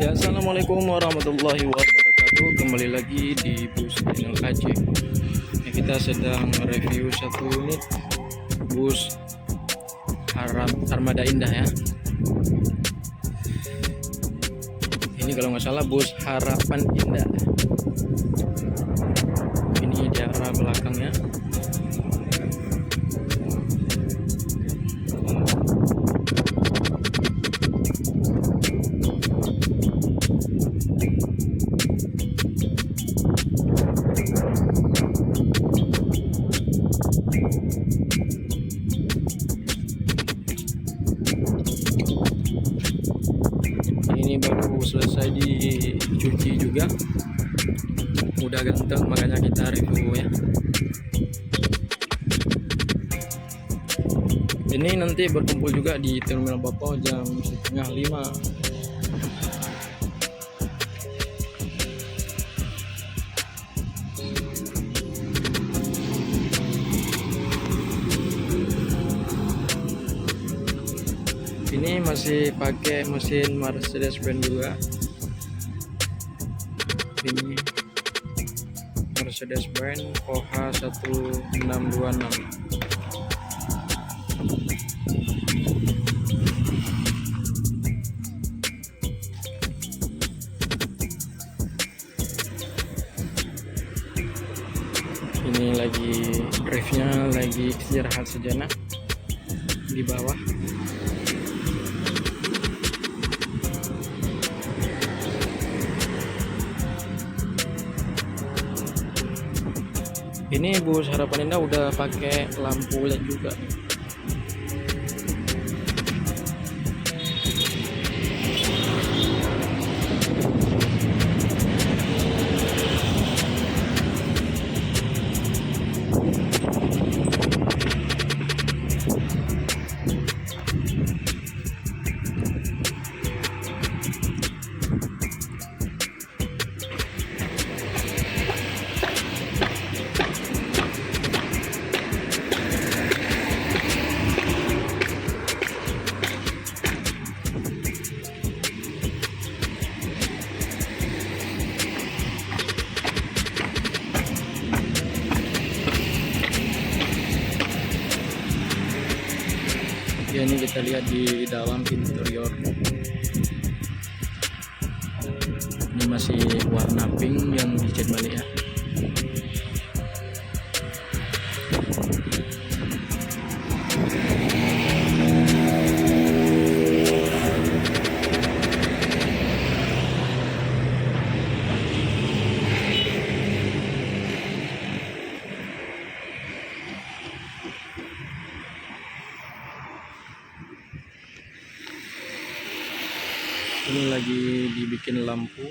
Ya, assalamualaikum warahmatullahi wabarakatuh. Kembali lagi di bus channel Aceh. Ya, kita sedang review satu unit bus Armada Indah ya. Ini kalau nggak salah bus Harapan Indah. Ini di arah belakangnya. Ini baru selesai dicuci juga, udah ganteng, makanya kita review ya. Ini nanti berkumpul juga di Terminal Bapau jam 4:30. Ini masih pakai mesin Mercedes-Benz juga. Ini Mercedes-Benz OH 1626. Ini lagi drive-nya lagi istirahat sejenak di bawah. Ini bus Harapan Indah udah pakai lampu LED juga. Ya, ini kita lihat di dalam interior. Ini masih warna pink yang dicat balik ya. Ini lagi dibikin lampu.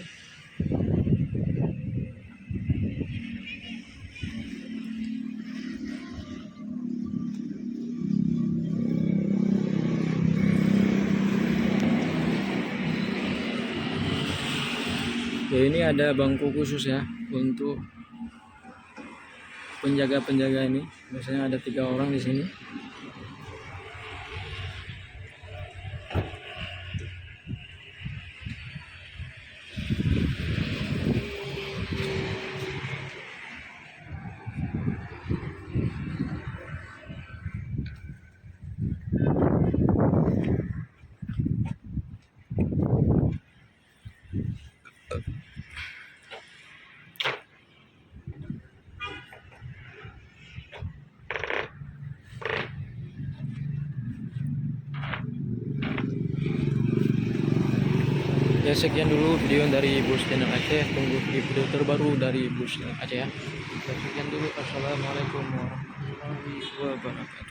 Ya, ini ada bangku khusus ya untuk penjaga-penjaga ini. Biasanya ada 3 orang di sini. Ya, sekian dulu video dari bus channel Aceh. Tunggu video terbaru dari bus channel Aceh ya. Sekian dulu. Assalamualaikum warahmatullahi wabarakatuh.